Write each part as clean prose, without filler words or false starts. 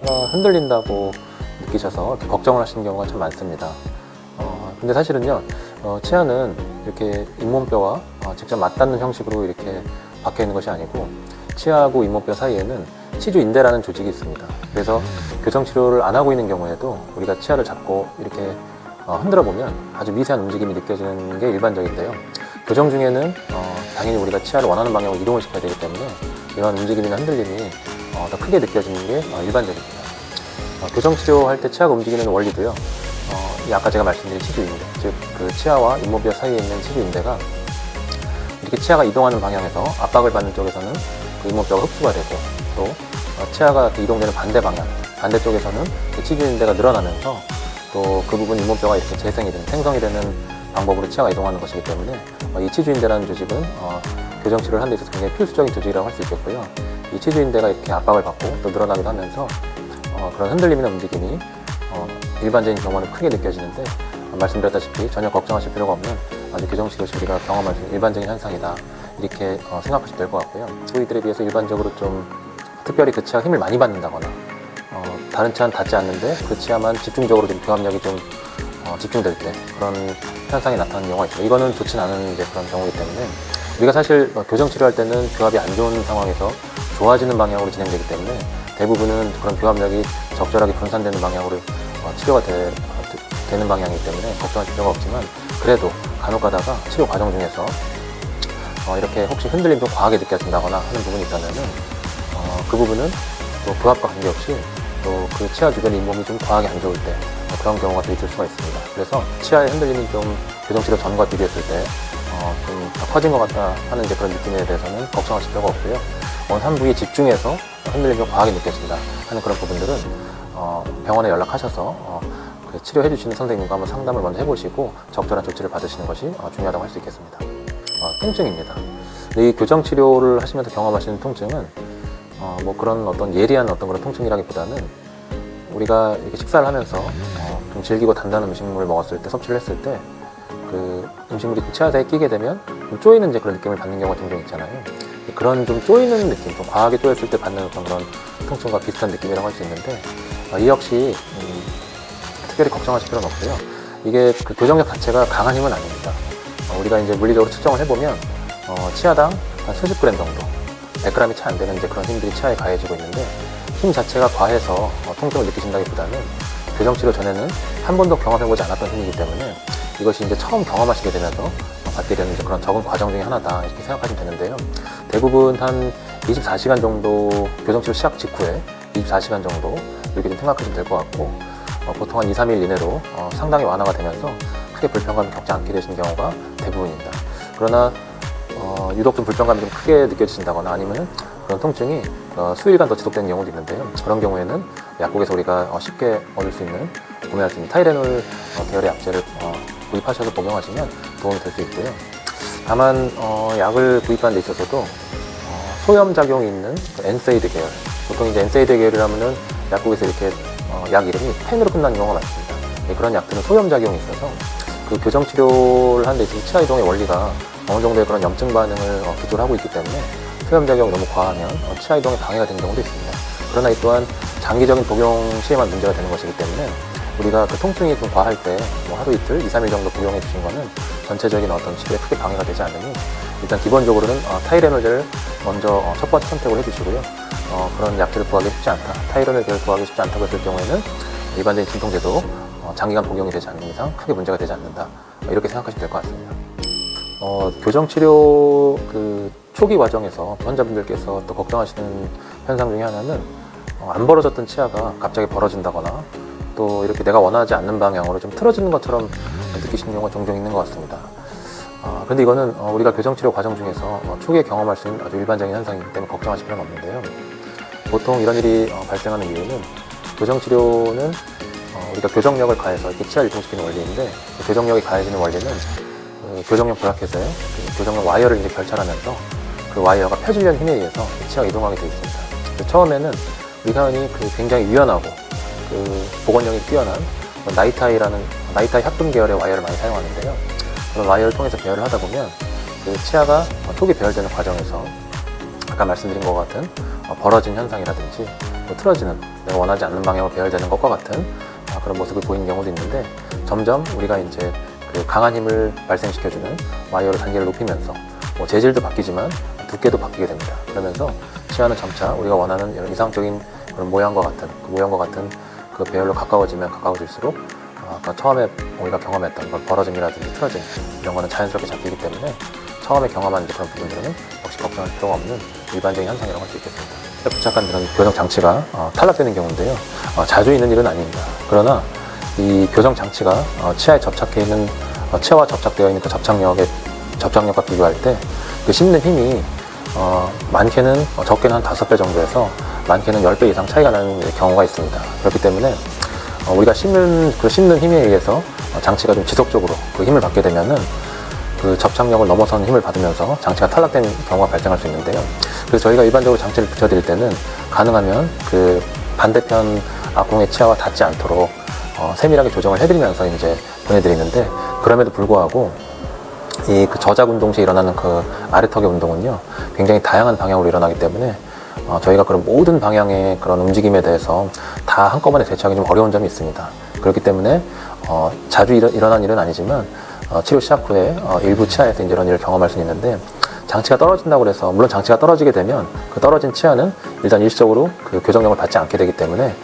치아가 흔들린다고 느끼셔서 이렇게 걱정을 하시는 경우가 참 많습니다. 근데 사실은요, 치아는 이렇게 잇몸뼈와 직접 맞닿는 형식으로 이렇게 박혀 있는 것이 아니고, 치아하고 잇몸뼈 사이에는 치주인대라는 조직이 있습니다. 그래서 교정치료를 안 하고 있는 경우에도 우리가 치아를 잡고 이렇게 흔들어 보면 아주 미세한 움직임이 느껴지는 게 일반적인데요. 교정 중에는 당연히 우리가 치아를 원하는 방향으로 이동을 시켜야 되기 때문에 이런 움직임이나 흔들림이 더 크게 느껴지는 게 일반적입니다. 교정치료할 때 치아가 움직이는 원리도요, 아까 제가 말씀드린 치주인대, 즉 그 치아와 잇몸뼈 사이에 있는 치주인대가 이렇게 치아가 이동하는 방향에서 압박을 받는 쪽에서는 그 잇몸뼈가 흡수가 되고, 또 치아가 이동되는 반대 방향, 반대쪽에서는 그 치주인대가 늘어나면서 또 그 부분 잇몸뼈가 이렇게 재생이 되는, 생성이 되는 방법으로 치아가 이동하는 것이기 때문에 이 치주인대라는 조직은 교정치료를 하는 데 있어서 굉장히 필수적인 조직이라고 할 수 있겠고요. 이 치주인대가 이렇게 압박을 받고 또 늘어나기도 하면서 그런 흔들림이나 움직임이 일반적인 경우는 크게 느껴지는데, 말씀드렸다시피 전혀 걱정하실 필요가 없는 아주 교정치료 시 우리가 경험할 수 있는 일반적인 현상이다, 이렇게 생각하시면 될 것 같고요. 부위들에 비해서 일반적으로 좀 특별히 그 치아가 힘을 많이 받는다거나 다른 치아는 닿지 않는데 그 치아만 집중적으로 좀 교합력이 좀 집중될 때 그런 현상이 나타나는 경우가 있어요. 이거는 좋진 않은 이제 그런 경우이기 때문에 우리가 사실 교정치료할 때는 교합이 안 좋은 상황에서 좋아지는 방향으로 진행되기 때문에 대부분은 그런 교합력이 적절하게 분산되는 방향으로 치료가 되는 방향이기 때문에 걱정할 필요가 없지만, 그래도 간혹 가다가 치료 과정 중에서 이렇게 혹시 흔들림이 좀 과하게 느껴진다거나 하는 부분이 있다면은 그 부분은 또 교합과 관계없이 또 그 치아 주변의 잇몸이 좀 과하게 안 좋을 때 그런 경우가 또 있을 수가 있습니다. 그래서 치아의 흔들림이 좀 교정치료 전과 비교했을 때 좀 커진 것 같다 하는 이제 그런 느낌에 대해서는 걱정하실 필요가 없고요. 한 부위에 집중해서 흔들림이 좀 과하게 느껴진다 하는 그런 부분들은 병원에 연락하셔서 그 치료해 주시는 선생님과 한번 상담을 먼저 해보시고 적절한 조치를 받으시는 것이 중요하다고 할 수 있겠습니다. 통증입니다. 이 교정치료를 하시면서 경험하시는 통증은 뭐 그런 어떤 예리한 어떤 그런 통증이라기보다는 우리가 이렇게 식사를 하면서 좀 질기고 단단한 음식물을 먹었을 때, 섭취를 했을 때 그 음식물이 치아 사이에 끼게 되면 좀 쪼이는 이제 그런 느낌을 받는 경우가 종종 있잖아요. 그런 좀 쪼이는 느낌, 좀 과하게 쪼였을 때 받는 어떤 그런 통증과 비슷한 느낌이라고 할 수 있는데, 이 역시 특별히 걱정하실 필요는 없고요. 이게 그 교정력 자체가 강한 힘은 아닙니다. 우리가 이제 물리적으로 측정을 해보면 치아당 한 수십 그램 정도, 100g이 채 안 되는 이제 그런 힘들이 치아에 가해지고 있는데, 힘 자체가 과해서 통증을 느끼신다기보다는 교정치료 전에는 한 번도 경험해보지 않았던 힘이기 때문에 이것이 이제 처음 경험하시게 되면서 받게 되는 이제 그런 적응 과정 중에 하나다, 이렇게 생각하시면 되는데요. 대부분 한 24시간 정도 교정치료 시작 직후에 24시간 정도 이렇게 좀 생각하시면 될 것 같고, 보통 한 2, 3일 이내로 상당히 완화가 되면서 크게 불편감을 겪지 않게 되시는 경우가 대부분입니다. 그러나 유독 좀 불편감이 좀 크게 느껴지신다거나 아니면 그런 통증이 수일간 더 지속되는 경우도 있는데요. 그런 경우에는 약국에서 우리가 쉽게 얻을 수 있는, 구매할 수 있는 타이레놀 계열의 약제를 구입하셔서 복용하시면 도움이 될 수 있고요. 다만 약을 구입하는 데 있어서도 소염작용이 있는 엔세이드 계열, 보통 이제 엔세이드 계열을 하면은 약국에서 이렇게 약 이름이 펜으로 끝나는 경우가 많습니다. 그런 약들은 소염작용이 있어서 그 교정치료를 하는 데 있어서 치아 이동의 원리가 어느 정도의 그런 염증 반응을 기조를 하고 있기 때문에 소염작용이 너무 과하면 치아 이동에 방해가 되는 경우도 있습니다. 그러나 이 또한 장기적인 복용 시에만 문제가 되는 것이기 때문에 우리가 그 통증이 좀 과할 때 뭐 하루 이틀, 2, 3일 정도 복용해 주신 거는 전체적인 어떤 치료에 크게 방해가 되지 않으니 일단 기본적으로는 타이레놀제를 먼저 첫 번째 선택을 해주시고요. 그런 약제를 구하기 쉽지 않다, 타이레놀 계열 구하기 쉽지 않다고 했을 경우에는 일반적인 진통제도 장기간 복용이 되지 않는 이상 크게 문제가 되지 않는다, 이렇게 생각하시면 될 것 같습니다. 교정치료 그 초기 과정에서 환자분들께서 또 걱정하시는 현상 중에 하나는 안 벌어졌던 치아가 갑자기 벌어진다거나 또 이렇게 내가 원하지 않는 방향으로 좀 틀어지는 것처럼 느끼시는 경우가 종종 있는 것 같습니다. 그런데 이거는 우리가 교정치료 과정 중에서 초기에 경험할 수 있는 아주 일반적인 현상이기 때문에 걱정하실 필요는 없는데요. 보통 이런 일이 발생하는 이유는, 교정치료는 우리가 교정력을 가해서 이렇게 치아를 이동시키는 원리인데, 교정력이 가해지는 원리는 교정력 브라켓에 교정력 와이어를 이제 결착하면서 그 와이어가 펴지려는 힘에 의해서 치아가 이동하게 되어 있습니다. 처음에는 우리가 흔히 굉장히 유연하고 복원력이 뛰어난 나이타이 합금 계열의 와이어를 많이 사용하는데요. 그런 와이어를 통해서 배열을 하다 보면 그 치아가 초기 배열되는 과정에서 잠깐 말씀드린 것 같은 벌어진 현상이라든지 틀어지는, 내가 원하지 않는 방향으로 배열되는 것과 같은 그런 모습을 보이는 경우도 있는데, 점점 우리가 이제 그 강한 힘을 발생시켜주는 와이어로 단계를 높이면서 재질도 바뀌지만 두께도 바뀌게 됩니다. 그러면서 치아는 점차 우리가 원하는 이런 이상적인 그런 모양과 같은 그 배열로 가까워지면 가까워질수록 아까 처음에 우리가 경험했던 그런 벌어짐이라든지 틀어짐, 이런 거는 자연스럽게 잡히기 때문에 처음에 경험한 그런 부분들은 역시 걱정할 필요가 없는 일반적인 현상이라고 할 수 있겠습니다. 부착한 그런 교정 장치가 탈락되는 경우인데요. 자주 있는 일은 아닙니다. 그러나 이 교정 장치가 치아에 접착해 있는, 치아와 접착되어 있는 그 접착력과 비교할 때 그 씹는 힘이 많게는 적게는 한 5배 정도에서 많게는 10배 이상 차이가 나는 경우가 있습니다. 그렇기 때문에 우리가 씹는 힘에 의해서 장치가 좀 지속적으로 그 힘을 받게 되면은 그 접착력을 넘어서는 힘을 받으면서 장치가 탈락되는 경우가 발생할 수 있는데요. 그래서 저희가 일반적으로 장치를 붙여드릴 때는 가능하면 그 반대편 악공의 치아와 닿지 않도록 세밀하게 조정을 해드리면서 이제 보내드리는데, 그럼에도 불구하고 이 그 저작 운동 시에 일어나는 그 아래턱의 운동은요, 굉장히 다양한 방향으로 일어나기 때문에 저희가 그런 모든 방향의 그런 움직임에 대해서 다 한꺼번에 대처하기 좀 어려운 점이 있습니다. 그렇기 때문에 자주 일어난 일은 아니지만 치료 시작 후에 일부 치아에서 이제 이런 일을 경험할 수 있는데, 장치가 떨어진다고 해서, 물론 장치가 떨어지게 되면 그 떨어진 치아는 일단 일시적으로 그 교정력을 받지 않게 되기 때문에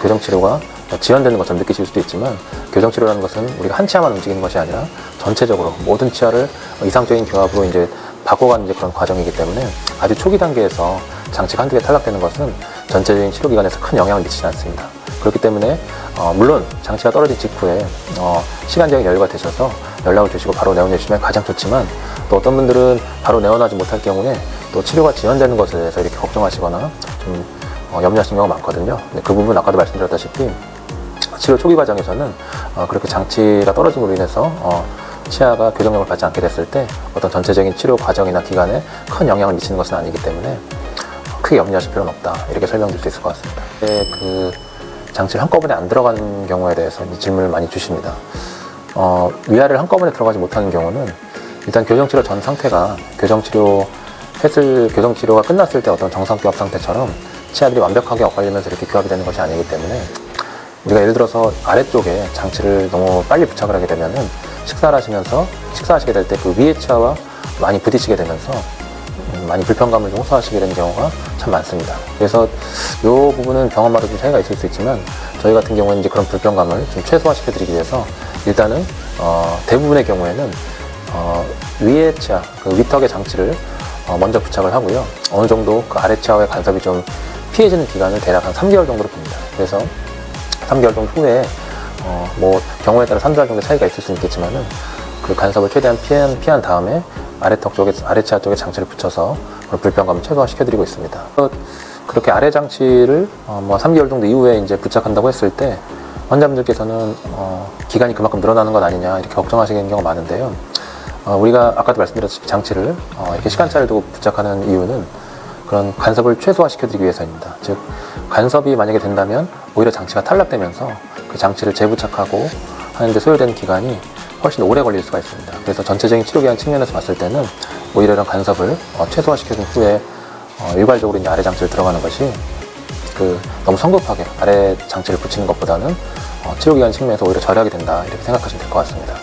교정 치료가 지연되는 것처럼 느끼실 수도 있지만, 교정 치료라는 것은 우리가 한 치아만 움직이는 것이 아니라 전체적으로 모든 치아를 이상적인 교합으로 이제 바꿔가는 이제 그런 과정이기 때문에, 아주 초기 단계에서 장치가 한두 개 탈락되는 것은 전체적인 치료 기간에서 큰 영향을 미치지 않습니다. 그렇기 때문에 물론 장치가 떨어진 직후에 시간적인 여유가 되셔서 연락을 주시고 바로 내원해주시면 가장 좋지만, 또 어떤 분들은 바로 내원하지 못할 경우에 또 치료가 지연되는 것에 대해서 이렇게 걱정하시거나 좀 염려하시는 경우가 많거든요. 근데 그 부분 아까도 말씀드렸다시피 치료 초기 과정에서는 그렇게 장치가 떨어짐으로 인해서 치아가 교정력을 받지 않게 됐을 때 어떤 전체적인 치료 과정이나 기간에 큰 영향을 미치는 것은 아니기 때문에 크게 염려하실 필요는 없다, 이렇게 설명드릴 수 있을 것 같습니다. 그 장치를 한꺼번에 안 들어가는 경우에 대해서 질문을 많이 주십니다. 위아래를 한꺼번에 들어가지 못하는 경우는 일단 교정치료 전 상태가 교정치료가 끝났을 때 어떤 정상 교합 상태처럼 치아들이 완벽하게 엇갈리면서 이렇게 교합이 되는 것이 아니기 때문에, 우리가 예를 들어서 아래쪽에 장치를 너무 빨리 부착을 하게 되면은 식사하시게 될 때 그 위의 치아와 많이 부딪히게 되면서 많이 불편감을 좀 호소하시게 되는 경우가 참 많습니다. 그래서 이 부분은 병원마다 좀 차이가 있을 수 있지만, 저희 같은 경우는 이제 그런 불편감을 좀 최소화시켜 드리기 위해서 일단은 대부분의 경우에는 위의 치아, 그 위턱의 장치를 먼저 부착을 하고요. 어느 정도 그 아래 치아와의 간섭이 좀 피해지는 기간을 대략 한 3개월 정도로 봅니다. 그래서 3개월 정도 후에 경우에 따라 3개월 정도 차이가 있을 수는 있겠지만은 그 간섭을 최대한 피한 다음에 아래 치아 쪽에 장치를 붙여서 그런 불편감을 최소화시켜드리고 있습니다. 그렇게 아래 장치를 3개월 정도 이후에 이제 부착한다고 했을 때 환자분들께서는 기간이 그만큼 늘어나는 것 아니냐, 이렇게 걱정하시는 경우가 많은데요. 우리가 아까도 말씀드렸듯이 장치를 이렇게 시간차를 두고 부착하는 이유는 그런 간섭을 최소화시켜드리기 위해서입니다. 즉, 간섭이 만약에 된다면 오히려 장치가 탈락되면서 그 장치를 재부착하고 하는데 소요되는 기간이 훨씬 오래 걸릴 수가 있습니다. 그래서 전체적인 치료기간 측면에서 봤을 때는 오히려 이런 간섭을 최소화시켜준 후에 일괄적으로 이제 아래 장치를 들어가는 것이 너무 성급하게 아래 장치를 붙이는 것보다는 치료기간 측면에서 오히려 절약이 된다, 이렇게 생각하시면 될 것 같습니다.